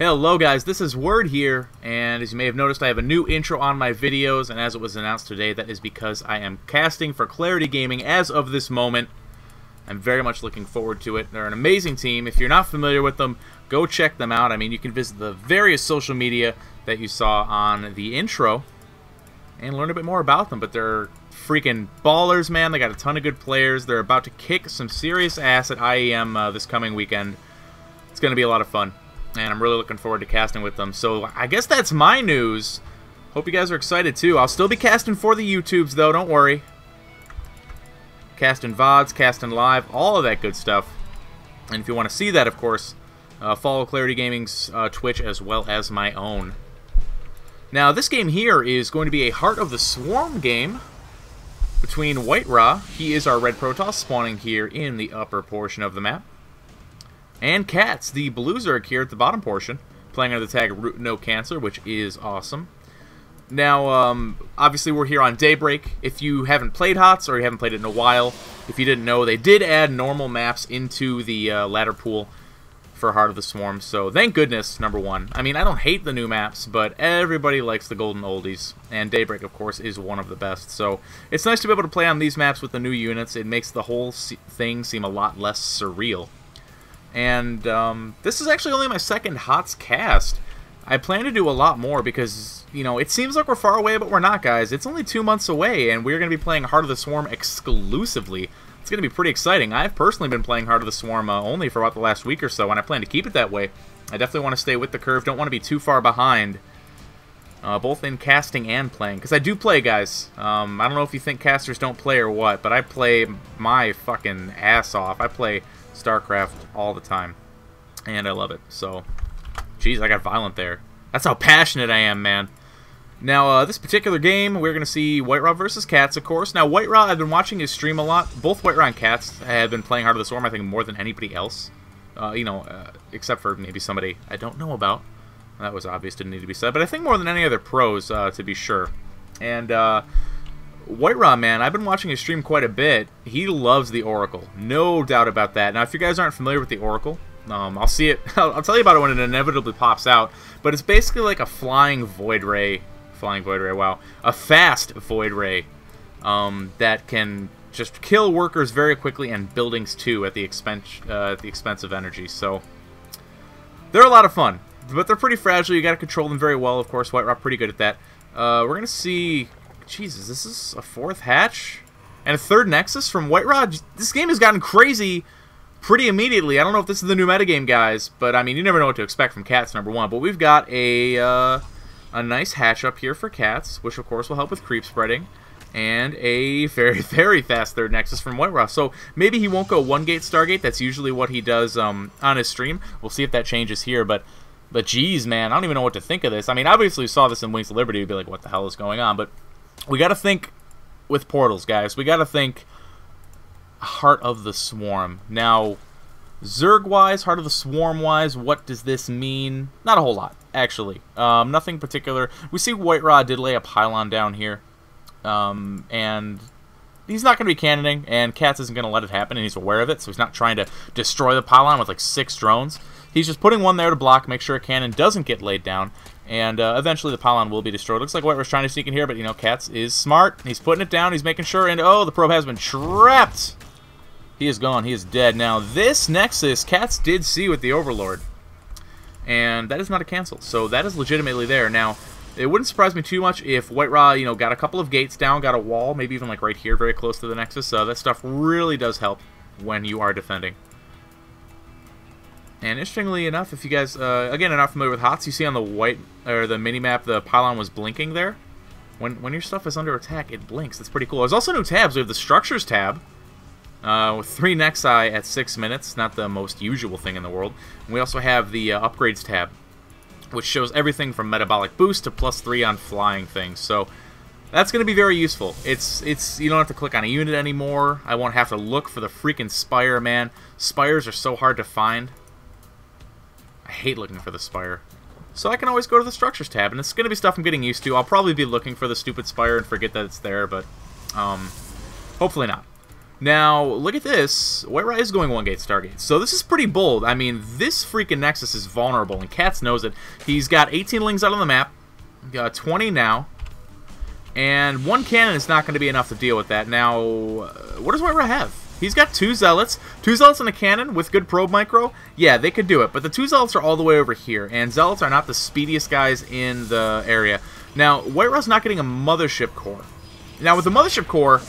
Hello guys, this is Word here, and as you may have noticed, I have a new intro on my videos, and as it was announced today, that is because I am casting for Clarity Gaming as of this moment. I'm very much looking forward to it. They're an amazing team. If you're not familiar with them, go check them out. I mean, you can visit the various social media that you saw on the intro and learn a bit more about them, but they're freaking ballers, man. They got a ton of good players. They're about to kick some serious ass at IEM this coming weekend. It's going to be a lot of fun. And I'm really looking forward to casting with them. So I guess that's my news. Hope you guys are excited too. I'll still be casting for the YouTubes though, don't worry. Casting VODs, casting live, all of that good stuff. And if you want to see that, of course, follow Clarity Gaming's Twitch as well as my own. Now this game here is going to be a Heart of the Swarm game between White Ra, he is our red Protoss spawning here in the upper portion of the map, and CatZ, the blue Zerg here at the bottom portion, playing under the tag Root No Cancer, which is awesome. Now, obviously we're here on Daybreak. If you haven't played HOTS, or you haven't played it in a while, if you didn't know, they did add normal maps into the ladder pool for Heart of the Swarm, so thank goodness, number one. I mean, I don't hate the new maps, but everybody likes the golden oldies, and Daybreak, of course, is one of the best. So it's nice to be able to play on these maps with the new units. It makes the whole thing seem a lot less surreal. And this is actually only my second HOTS cast. I plan to do a lot more because, you know, it seems like we're far away, but we're not, guys. It's only 2 months away, and we're going to be playing Heart of the Swarm exclusively. It's going to be pretty exciting. I've personally been playing Heart of the Swarm only for about the last week or so, and I plan to keep it that way. I definitely want to stay with the curve. Don't want to be too far behind, both in casting and playing. Because I do play, guys. I don't know if you think casters don't play or what, but I play my fucking ass off. I play StarCraft all the time, and I love it. So, jeez, I got violent there. That's how passionate I am, man. Now, this particular game, we're going to see White Ra versus CatZ, of course. Now, White Ra, I've been watching his stream a lot. Both White Ra and CatZ have been playing Heart of the Swarm, I think, more than anybody else. You know, except for maybe somebody I don't know about. That was obvious, didn't need to be said. But I think more than any other pros, to be sure. And, White Ra, man, I've been watching his stream quite a bit. He loves the Oracle. No doubt about that. Now, if you guys aren't familiar with the Oracle, I'll see it. I'll tell you about it when it inevitably pops out. But it's basically like a flying Void Ray. Wow. A fast Void Ray that can just kill workers very quickly and buildings too at the expense of energy. So they're a lot of fun, but they're pretty fragile. You got to control them very well. Of course, White Ra pretty good at that. We're gonna see. Jesus, this is a 4th hatch and a 3rd Nexus from White Ra. This game has gotten crazy pretty immediately. I don't know if this is the new metagame, guys, but I mean, you never know what to expect from CatZ, number one. But we've got a nice hatch up here for CatZ, which of course will help with creep spreading, and a very, very fast 3rd Nexus from White Ra. So maybe he won't go 1-gate Stargate. That's usually what he does on his stream. We'll see if that changes here, but geez, man, I don't even know what to think of this. I mean, obviously, we saw this in Wings of Liberty. We'd be like, what the hell is going on? But we got to think with portals, guys. We got to think Heart of the Swarm. Now, Zerg-wise, Heart of the Swarm-wise, what does this mean? Not a whole lot, actually. Nothing particular. We see White Ra did lay a pylon down here, and he's not going to be cannoning, and CatZ isn't going to let it happen, and he's aware of it, so he's not trying to destroy the pylon with like 6 drones. He's just putting one there to block, make sure a cannon doesn't get laid down, and eventually the pylon will be destroyed. Looks like White Ra's trying to sneak in here, but, you know, CatZ is smart. He's putting it down, he's making sure, and oh, the probe has been trapped! He is gone. He is dead. Now, this Nexus, CatZ did see with the Overlord, and that is not a cancel, so that is legitimately there. Now, it wouldn't surprise me too much if White Ra, you know, got a couple of gates down, got a wall, maybe even like right here, very close to the Nexus. That stuff really does help when you are defending. And interestingly enough, if you guys, again, are not familiar with HOTS, you see on the the mini-map, the pylon was blinking there. When your stuff is under attack, it blinks. That's pretty cool. There's also new tabs. We have the Structures tab, with 3 Nexi at 6 minutes, not the most usual thing in the world. And we also have the Upgrades tab, which shows everything from Metabolic Boost to +3 on flying things. So that's going to be very useful. It's you don't have to click on a unit anymore. I won't have to look for the freaking Spire, man. Spires are so hard to find. I hate looking for the Spire. So I can always go to the Structures tab, and it's going to be stuff I'm getting used to. I'll probably be looking for the stupid Spire and forget that it's there, but hopefully not. Now, look at this. Whiterun is going 1 gate Stargate. So this is pretty bold. I mean, this freaking Nexus is vulnerable, and CatZ knows it. He's got 18 lings out on the map. Got 20 now. And 1 cannon is not going to be enough to deal with that. Now, what does Whiterun have? He's got 2 Zealots. 2 Zealots and a cannon with good probe micro. Yeah, they could do it. But the 2 Zealots are all the way over here. And Zealots are not the speediest guys in the area. Now, Whiterun's not getting a Mothership Core. Now, with the Mothership Core,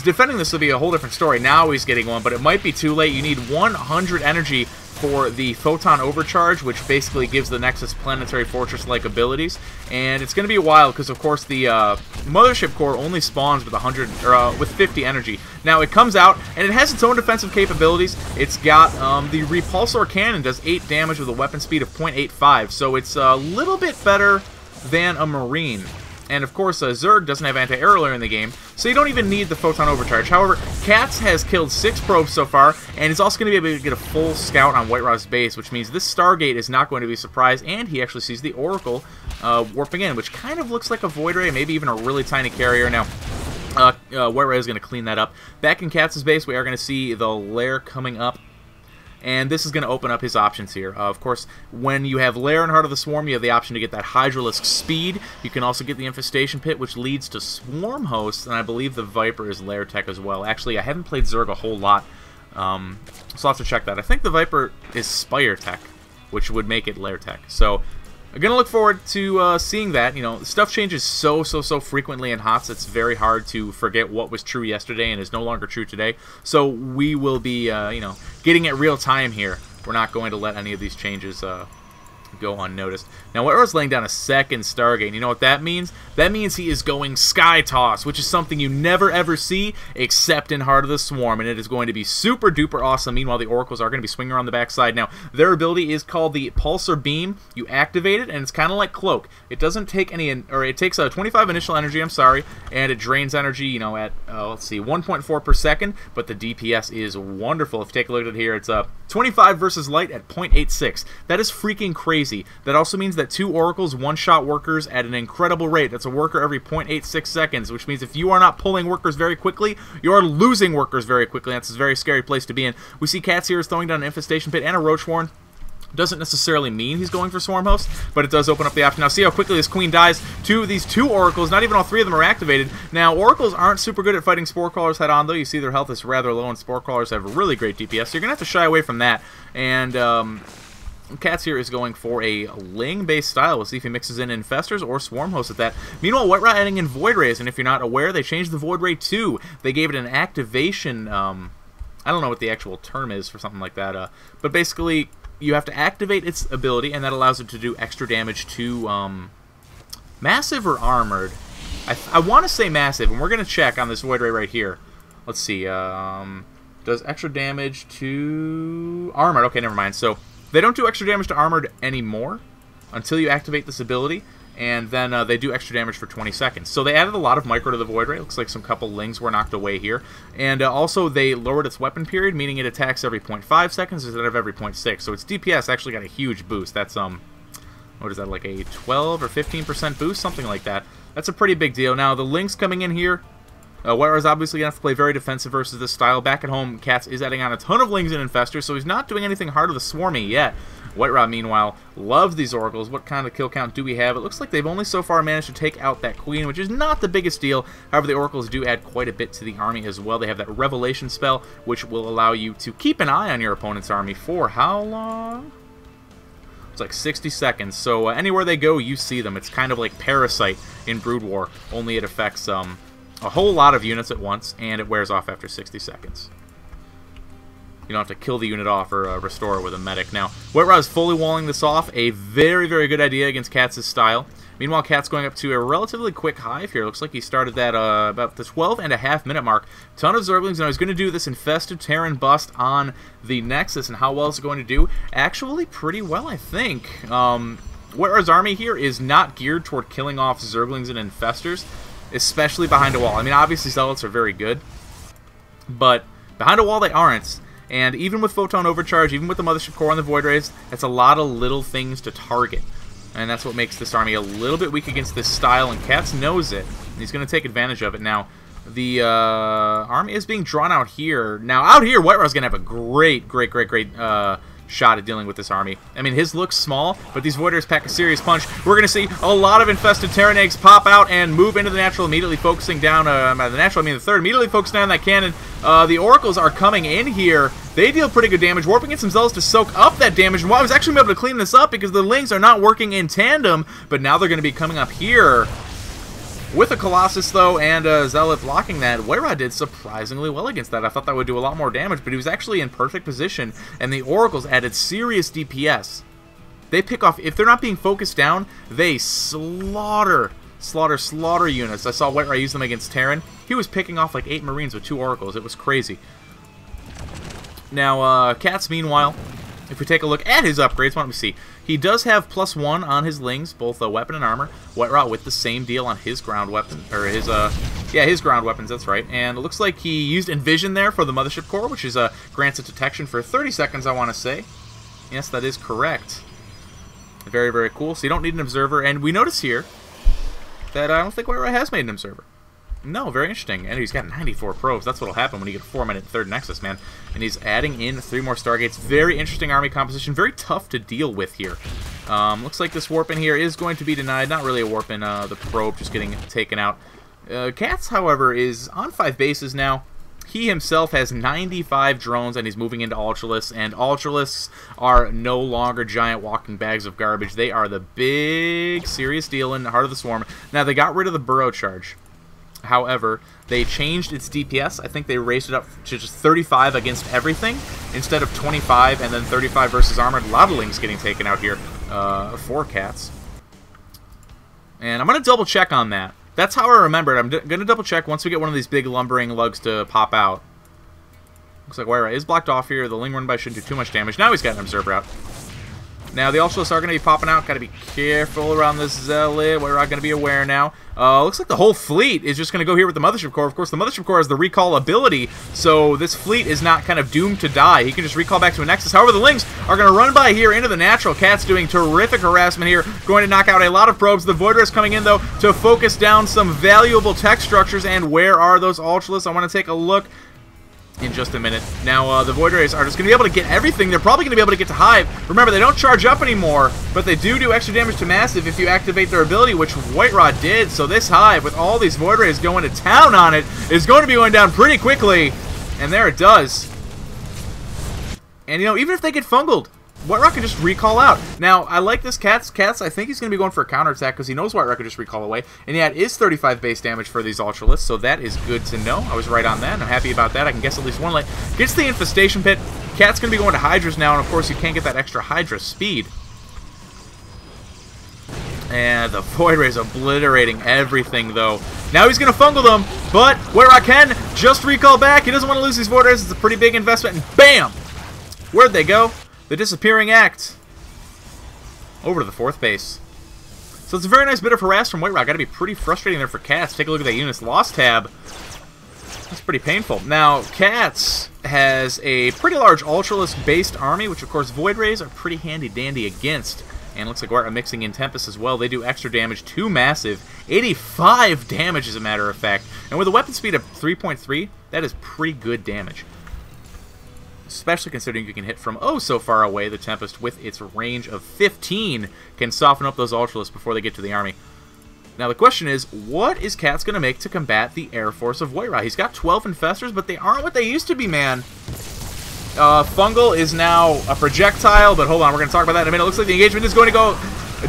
defending this will be a whole different story. Now he's getting one, but it might be too late. You need 100 energy for the Photon Overcharge, which basically gives the Nexus Planetary Fortress-like abilities. And it's going to be a while because, of course, the Mothership Core only spawns with 100 or with 50 energy. Now it comes out and it has its own defensive capabilities. It's got the Repulsor Cannon does 8 damage with a weapon speed of 0.85, so it's a little bit better than a Marine. And of course, Zerg doesn't have anti-air earlier in the game, so you don't even need the Photon Overcharge. However, CatZ has killed 6 probes so far, and he's also going to be able to get a full scout on Whiterun's base, which means this Stargate is not going to be a surprise, and he actually sees the Oracle warping in, which kind of looks like a Void Ray, maybe even a really tiny carrier. Now, Whiterun is going to clean that up. Back in CatZ's base, we are going to see the lair coming up. And this is going to open up his options here. Of course, when you have Lair and Heart of the Swarm, you have the option to get that Hydralisk speed. You can also get the Infestation Pit, which leads to Swarm Hosts, and I believe the Viper is Lair Tech as well. Actually, I haven't played Zerg a whole lot, so I'll have to check that. I think the Viper is Spire Tech, which would make it Lair Tech. So, I'm going to look forward to seeing that. You know, stuff changes so frequently in HOTS, it's very hard to forget what was true yesterday and is no longer true today. So we will be, you know, getting it real time here. We're not going to let any of these changes go unnoticed. Now, Whiterun's laying down a second Stargate. You know what that means? That means he is going Sky Toss, which is something you never ever see except in Heart of the Swarm, and it is going to be super duper awesome. Meanwhile, the Oracles are going to be swinging around the backside. Now, their ability is called the Pulsar Beam. You activate it, and it's kind of like Cloak. It doesn't take any, or it takes 25 initial energy, I'm sorry, and it drains energy, you know, at, let's see, 1.4 per second, but the DPS is wonderful. If you take a look at it here, it's 25 versus light at 0.86. That is freaking crazy. That also means that 2 Oracles one-shot workers at an incredible rate. That's a worker every 0.86 seconds, which means if you are not pulling workers very quickly, you are losing workers very quickly. That's a very scary place to be in. We see CatZ here is throwing down an Infestation Pit and a Roach Warren. Doesn't necessarily mean he's going for Swarm Host, but it does open up the option. Now see how quickly this Queen dies to these 2 Oracles. Not even all 3 of them are activated. Now, Oracles aren't super good at fighting Spore Crawlers head-on, though. You see their health is rather low, and Spore Crawlers have really great DPS, so you're going to have to shy away from that. And CatZ here is going for a Ling-based style. We'll see if he mixes in Infestors or Swarm Hosts at that. Meanwhile, Whiterun adding in Void Rays, and if you're not aware, they changed the Void Ray 2. They gave it an activation, I don't know what the actual term is for something like that, but basically, you have to activate its ability, and that allows it to do extra damage to Massive or Armored. I want to say Massive, and we're going to check on this Void Ray right here. Let's see, does extra damage to Armored. Okay, never mind. So, they don't do extra damage to Armored anymore until you activate this ability, and then they do extra damage for 20 seconds. So they added a lot of micro to the Void Ray. Looks like some couple Lings were knocked away here. And also they lowered its weapon period, meaning it attacks every 0.5 seconds instead of every 0.6. So its DPS actually got a huge boost. That's, what is that, like a 12 or 15% boost? Something like that. That's a pretty big deal. Now, the Lings coming in here, Whiterun's obviously going to have to play very defensive versus this style. Back at home, CatZ is adding on a ton of Lings and Infestors, so he's not doing anything Heart of the Swarmy yet. Whiterun, meanwhile, loves these Oracles. What kind of kill count do we have? It looks like they've only so far managed to take out that Queen, which is not the biggest deal. However, the Oracles do add quite a bit to the army as well. They have that Revelation spell, which will allow you to keep an eye on your opponent's army for how long? It's like 60 seconds, so anywhere they go, you see them. It's kind of like Parasite in Brood War, only it affects a whole lot of units at once, and it wears off after 60 seconds. You don't have to kill the unit off or restore it with a medic. Now, Whiterun is fully walling this off. A very, very good idea against CatZ's style. Meanwhile, CatZ going up to a relatively quick hive here. Looks like he started that about the 12.5 minute mark. Ton of Zerglings. Now, he's going to do this Infested Terran Bust on the Nexus. And how well is it going to do? Actually, pretty well, I think. Whiterun's army here is not geared toward killing off Zerglings and Infestors, especially behind a wall. I mean, obviously, Zealots are very good, but behind a wall, they aren't. And even with Photon Overcharge, even with the Mothership Core and the Void Rays, it's a lot of little things to target. And that's what makes this army a little bit weak against this style, and CatZ knows it. And he's going to take advantage of it. Now, The army is being drawn out here. Now, out here, White Raw's going to have a great shot at dealing with this army. I mean, his looks small, but these Void Rays pack a serious punch. We're going to see a lot of infested Terran eggs pop out and move into the natural, immediately focusing down, the natural, I mean the third, immediately focusing down that cannon. The Oracles are coming in here. They deal pretty good damage. Warping in some Zealots to soak up that damage. And I was actually able to clean this up because the Lings are not working in tandem, but now they're going to be coming up here. With a Colossus, though, and a Zealot blocking that, White Raw did surprisingly well against that. I thought that would do a lot more damage, but he was actually in perfect position, and the Oracles added serious DPS. They pick off, if they're not being focused down, they slaughter units. I saw White Raw use them against Terran. He was picking off like 8 Marines with 2 Oracles. It was crazy. Now, CatZ, meanwhile, if we take a look at his upgrades, why don't we see? He does have +1 on his Lings, both weapon and armor. White Raw with the same deal on his ground weapon, or his, his ground weapons, that's right. And it looks like he used Envision there for the Mothership Core, which is grants a detection for 30 seconds, I want to say. Yes, that is correct. Very, very cool. So you don't need an Observer, and we notice here that I don't think White Raw has made an Observer. No, very interesting. And he's got 94 probes. That's what'll happen when you get a 4-minute third Nexus, man. And he's adding in 3 more Stargates. Very interesting army composition. Very tough to deal with here. Looks like this warp in here is going to be denied. Not really a warp in, the probe just getting taken out. CatZ, however, is on 5 bases now. He himself has 95 drones, and he's moving into Ultralisks, and Ultralisks are no longer giant walking bags of garbage. They are the big, serious deal in the heart of the swarm. Now, they got rid of the burrow charge. However, they changed its DPS. I think they raised it up to just 35 against everything instead of 25 and then 35 versus armored. A lot of Lings getting taken out here for CatZ. And I'm going to double check on that. That's how I remember it. I'm going to double check once we get one of these big lumbering lugs to pop out. Looks like White Raw is blocked off here. The Ling run by shouldn't do too much damage. Now he's got an Observer out. Now, the Ultralisks are going to be popping out. Got to be careful around this Zealot. We're not going to be aware now. Looks like the whole fleet is just going to go here with the Mothership Core. Of course, the Mothership Core has the recall ability, so this fleet is not kind of doomed to die. He can just recall back to a Nexus. However, the Lings are going to run by here into the natural. CatZ doing terrific harassment here. Going to knock out a lot of probes. The Void Rays coming in, though, to focus down some valuable tech structures. And where are those Ultralisks? I want to take a look in just a minute. Now, the Void Rays are just going to be able to get everything. They're probably going to be able to get to Hive. Remember, they don't charge up anymore, but they do extra damage to Massive if you activate their ability, which White Raw did. So this Hive, with all these Void Rays going to town on it, is going to be going down pretty quickly. And there it does. And, you know, even if they get fungled, White Raw can just recall out. Now, I like this CatZ. I think he's going to be going for a counterattack because he knows White Raw can just recall away. And yeah, it is 35 base damage for these Ultralisks, so that is good to know. I was right on that, and I'm happy about that. I can guess at least one light. Gets the Infestation Pit. CatZ's going to be going to Hydras now, and of course you can't get that extra Hydra speed. And the Void Rays obliterating everything, though. Now he's going to fungal them, but White Raw can just recall back. He doesn't want to lose these Void Rays. It's a pretty big investment, and bam! Where'd they go? The Disappearing Act. Over to the 4th base. So it's a very nice bit of harass from White Raw. Got to be pretty frustrating there for CatZ. Take a look at that unit's loss tab. That's pretty painful. Now, CatZ has a pretty large Ultralisk-based army, which, of course, Void Rays are pretty handy-dandy against. And looks like White Raw mixing in Tempest as well. They do extra damage to Massive. 85 damage, as a matter of fact. And with a weapon speed of 3.3, that is pretty good damage. Especially considering you can hit from oh so far away. The Tempest, with its range of 15, can soften up those Ultralisks before they get to the army. Now the question is, what is CatZ going to make to combat the Air Force of White Raw? He's got 12 Infestors, but they aren't what they used to be, man. Fungal is now a projectile, but hold on, we're going to talk about that in a minute. It looks like the engagement is going to go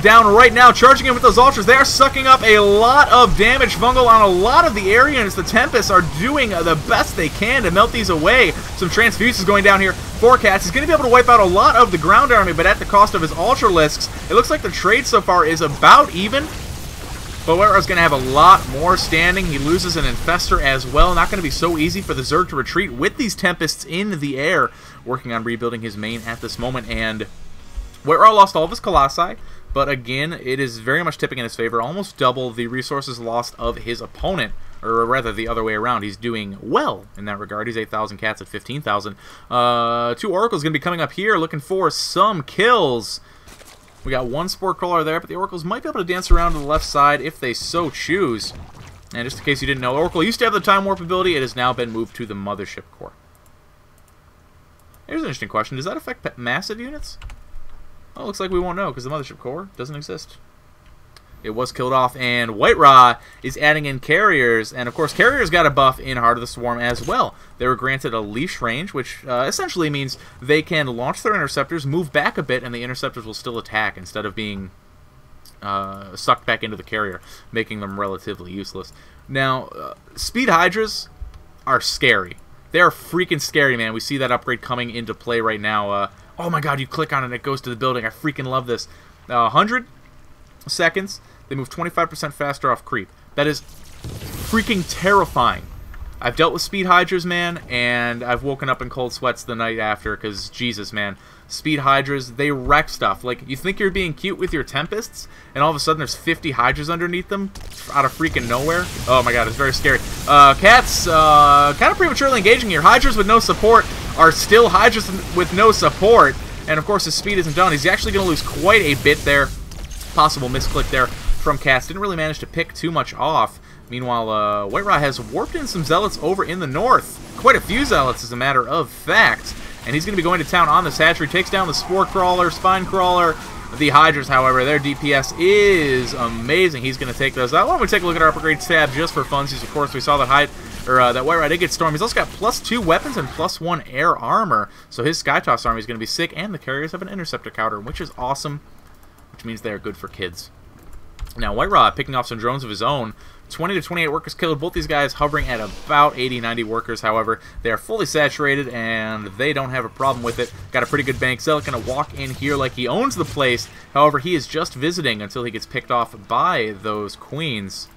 down right now, charging in with those Ultras. They are sucking up a lot of damage. Fungal on a lot of the area units. The Tempests are doing the best they can to melt these away. Some Transfuses going down here for CatZ. He's going to be able to wipe out a lot of the ground army, but at the cost of his Ultralisks. It looks like the trade so far is about even. But White Raw's going to have a lot more standing. He loses an Infestor as well. Not going to be so easy for the Zerg to retreat with these Tempests in the air. Working on rebuilding his main at this moment. And White Raw lost all of his Colossi. But again, it is very much tipping in his favor. Almost double the resources lost of his opponent. Or rather, the other way around. He's doing well in that regard. He's 8,000, CatZ at 15,000. 2 Oracles going to be coming up here looking for some kills. We got 1 Spore Crawler there, but the Oracles might be able to dance around to the left side if they so choose. And just in case you didn't know, Oracle used to have the Time Warp ability. It has now been moved to the Mothership Core. Here's an interesting question. Does that affect massive units? Well, it looks like we won't know because the Mothership Core doesn't exist. It was killed off, and White Ra is adding in carriers, and of course carriers got a buff in Heart of the Swarm as well. They were granted a leash range, which essentially means they can launch their interceptors, move back a bit, and the interceptors will still attack instead of being sucked back into the carrier, making them relatively useless. Now, Speed Hydras are scary. They are freaking scary, man. We see that upgrade coming into play right now. Oh my god, you click on it and it goes to the building. I freaking love this. 100 seconds, they move 25% faster off creep. That is freaking terrifying. I've dealt with Speed Hydras, man, and I've woken up in cold sweats the night after, because, Jesus, man. Speed Hydras, they wreck stuff. Like, you think you're being cute with your Tempests, and all of a sudden there's 50 Hydras underneath them, out of freaking nowhere. Oh my god, it's very scary. CatZ, kind of prematurely engaging here. Hydras with no support are still Hydras with no support, and of course his speed isn't done. He's actually going to lose quite a bit there. Possible misclick there from CatZ. Didn't really manage to pick too much off. Meanwhile, White Ra has warped in some Zealots over in the north. Quite a few Zealots, as a matter of fact. And he's going to be going to town on this hatchery. Takes down the Spore Crawler, Spine Crawler. The Hydras, however, their DPS is amazing. He's going to take those out. Why don't we take a look at our upgrades tab just for funsies? Of course, we saw that that White Ra did get Storm. He's also got +2 weapons and +1 air armor. So his Skytoss army is going to be sick. And the carriers have an Interceptor counter, which is awesome. Which means they are good for kids. Now, White Ra picking off some drones of his own. 20 to 28 workers killed. Both these guys hovering at about 80, 90 workers. However, they are fully saturated, and they don't have a problem with it. Got a pretty good bank. Zealot going to walk in here like he owns the place. However, he is just visiting until he gets picked off by those queens.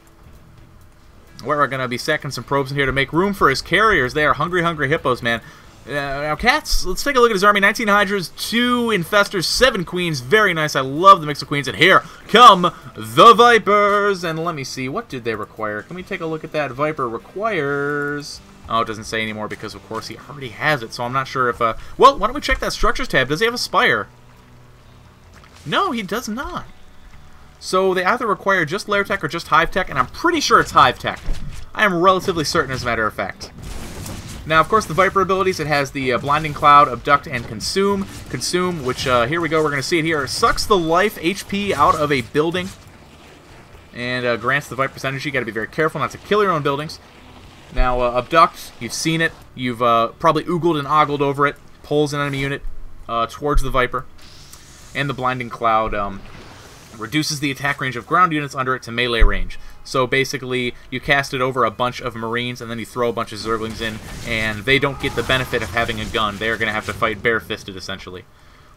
White Ra going to be sacking some probes in here to make room for his carriers. They are hungry, hungry hippos, man. Now, CatZ, let's take a look at his army. 19 Hydras, 2 Infestors, 7 Queens. Very nice. I love the mix of Queens. And here come the Vipers. And let me see. What did they require? Can we take a look at that? Viper requires... Oh, it doesn't say anymore because, of course, he already has it. So I'm not sure if... Well, why don't we check that Structures tab? Does he have a Spire? No, he does not. So they either require just Lair Tech or just Hive Tech. And I'm pretty sure it's Hive Tech. I am relatively certain, as a matter of fact. Now, of course, the Viper abilities, it has the Blinding Cloud, Abduct, and Consume. Consume, which, here we go, we're going to see it here. Sucks the life HP out of a building and grants the Viper's energy. Got to be very careful not to kill your own buildings. Now, Abduct, you've seen it. You've probably oogled and ogled over it. Pulls an enemy unit towards the Viper. And the Blinding Cloud reduces the attack range of ground units under it to melee range. So basically, you cast it over a bunch of Marines, and then you throw a bunch of Zerglings in, and they don't get the benefit of having a gun. They're going to have to fight bare-fisted, essentially.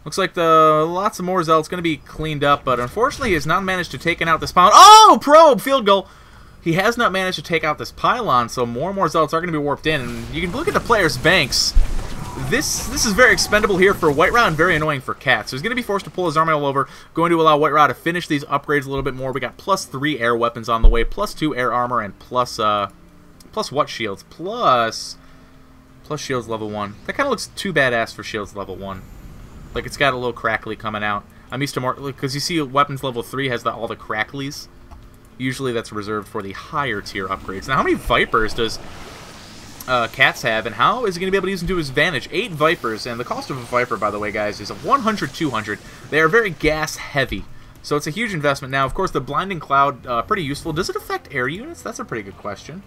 Looks like lots of more Zealots going to be cleaned up, but unfortunately, he has not managed to take out this pylon. Oh, probe! Field goal! He has not managed to take out this pylon, so more and more Zealots are going to be warped in, and you can look at the players' banks. This is very expendable here for White Ra and very annoying for CatZ. So he's going to be forced to pull his army all over, going to allow White Ra to finish these upgrades a little bit more. We got +3 air weapons on the way, +2 air armor, and plus what shields? Plus shields level 1. That kind of looks too badass for shields level 1. Like it's got a little crackly coming out. I'm used to more, because you see weapons level 3 has all the cracklies. Usually that's reserved for the higher tier upgrades. Now, how many Vipers does CatZ have, and how is he going to be able to use them to his advantage? 8 Vipers, and the cost of a Viper, by the way, guys, is 100, 200. They are very gas heavy, so it's a huge investment. Now, of course, the Blinding Cloud, pretty useful. Does it affect air units? That's a pretty good question.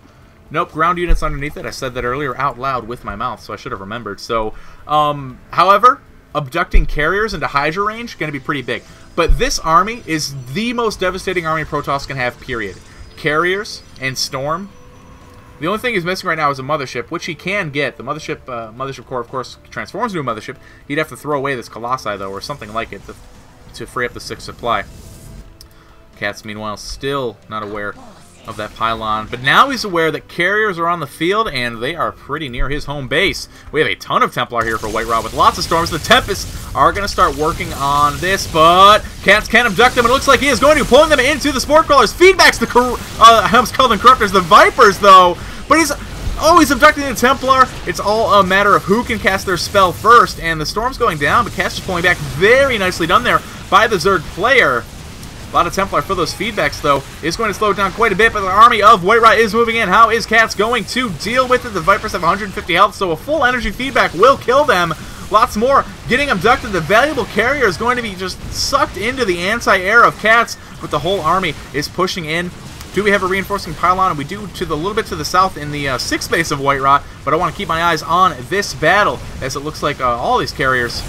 Nope, ground units underneath it. I said that earlier out loud with my mouth, so I should have remembered. So, however, abducting carriers into Hydra range going to be pretty big. But this army is the most devastating army Protoss can have, period. Carriers and Storm. The only thing he's missing right now is a Mothership, which he can get. The Mothership Core, of course, transforms into a Mothership. He'd have to throw away this Colossi, though, or something like it, to free up the 6 supply. CatZ, meanwhile, still not aware of that pylon. But now he's aware that carriers are on the field, and they are pretty near his home base. We have a ton of Templar here for White Ra with lots of Storms. The Tempests are going to start working on this, but CatZ can't abduct them. It looks like he is going to, pulling them into the Spore Crawlers. Feedbacks the I almost called them Corruptors, the Vipers, though. But he's abducting the Templar. It's all a matter of who can cast their spell first, and the Storm's going down, but CatZ is pulling back. Very nicely done there by the Zerg player. A lot of Templar for those feedbacks, though, is going to slow it down quite a bit, but the army of White Rot is moving in. How is CatZ going to deal with it? The Vipers have 150 health, so a full energy feedback will kill them. Lots more getting abducted. The valuable carrier is going to be just sucked into the anti-air of CatZ, but the whole army is pushing in. Do we have a reinforcing pylon? And we do to the little bit to the south in the 6th base of White Rot, but I want to keep my eyes on this battle, as it looks like all these carriers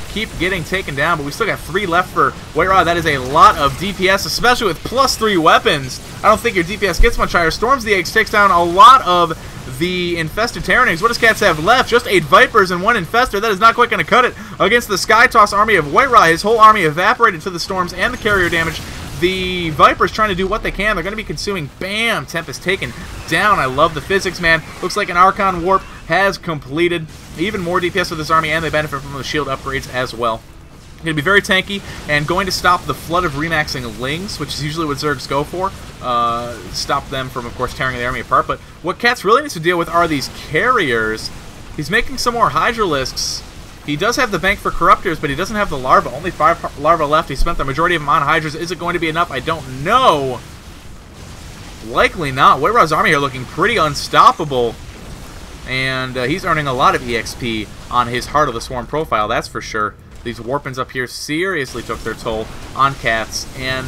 keep getting taken down, but we still got 3 left for White Rot. That is a lot of DPS, especially with +3 weapons. I don't think your DPS gets much higher. Storms the Eggs takes down a lot of the infested Terran Eggs. What does CatZ have left? Just 8 Vipers and 1 Infestor. That is not quite going to cut it against the Sky Toss army of White Rot. His whole army evaporated to the storms and the carrier damage. The Vipers trying to do what they can. They're going to be consuming. Bam! Tempest taken down. I love the physics, man. Looks like an Archon Warp has completed. Even more DPS with this army, and they benefit from the shield upgrades as well. Going to be very tanky, and going to stop the flood of remaxing Lings, which is usually what Zergs go for. Stop them from, of course, tearing the army apart. But what CatZ really needs to deal with are these carriers. He's making some more Hydralisks. He does have the bank for Corruptors, but he doesn't have the Larva. Only 5 Larva left. He spent the majority of them on Hydras. Is it going to be enough? I don't know. Likely not. White Rot's army here looking pretty unstoppable. And he's earning a lot of EXP on his Heart of the Swarm profile, that's for sure. These Warpins up here seriously took their toll on CatZ. And,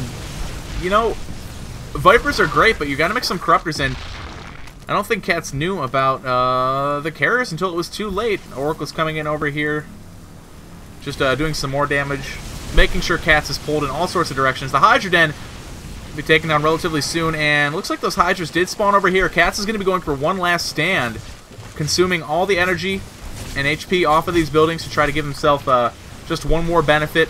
you know, Vipers are great, but you got to mix some Corruptors in. I don't think CatZ knew about the carriers until it was too late. Oracle's coming in over here, just doing some more damage, making sure CatZ is pulled in all sorts of directions. The Hydra Den will be taken down relatively soon, and looks like those Hydras did spawn over here. CatZ is going to be going for one last stand, consuming all the energy and HP off of these buildings to try to give himself just one more benefit.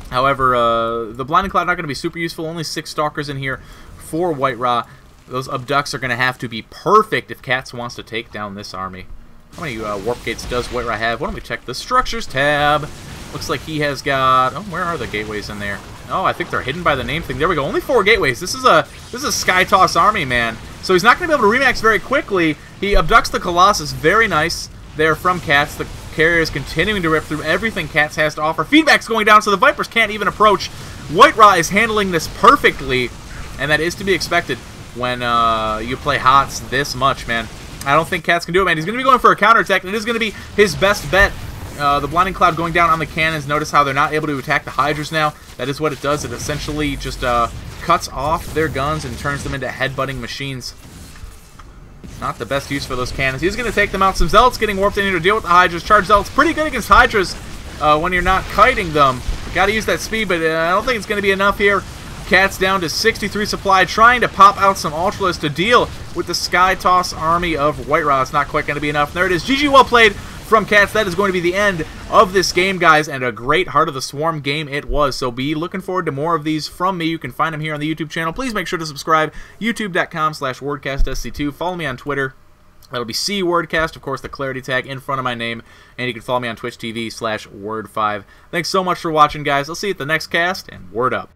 However, the Blinding Cloud not going to be super useful. Only 6 Stalkers in here for White Rot. Those abducts are going to have to be perfect if CatZ wants to take down this army. How many warp gates does White Rot have? Why don't we check the Structures tab? Looks like he has got... Oh, where are the gateways in there? Oh, I think they're hidden by the name thing. There we go. Only 4 gateways. This is a Sky Toss army, man. So he's not going to be able to remax very quickly. He abducts the Colossus. Very nice there from CatZ. The carrier is continuing to rip through everything CatZ has to offer. Feedback's going down, so the Vipers can't even approach. White Rot is handling this perfectly, and that is to be expected when you play HOTS this much, man. I don't think CatZ can do it, man. He's going to be going for a counterattack, and it is going to be his best bet. The Blinding Cloud going down on the cannons. Notice how they're not able to attack the Hydras now. That is what it does. It essentially just cuts off their guns and turns them into headbutting machines. Not the best use for those cannons. He's going to take them out. Some Zealots getting warped in here to deal with the Hydras. Charge Zealots pretty good against Hydras when you're not kiting them. Got to use that speed, but I don't think it's going to be enough here. CatZ down to 63 supply, trying to pop out some Ultralis to deal with the Sky Toss army of White Rot. It's not quite going to be enough. There it is. GG, well played from CatZ. That is going to be the end of this game, guys, and a great Heart of the Swarm game it was. So be looking forward to more of these from me. You can find them here on the YouTube channel. Please make sure to subscribe. YouTube.com/WordCastSC2. Follow me on Twitter. That'll be CWordcast, of course, the clarity tag in front of my name. And you can follow me on Twitch TV/Word5. Thanks so much for watching, guys. I'll see you at the next cast, and word up.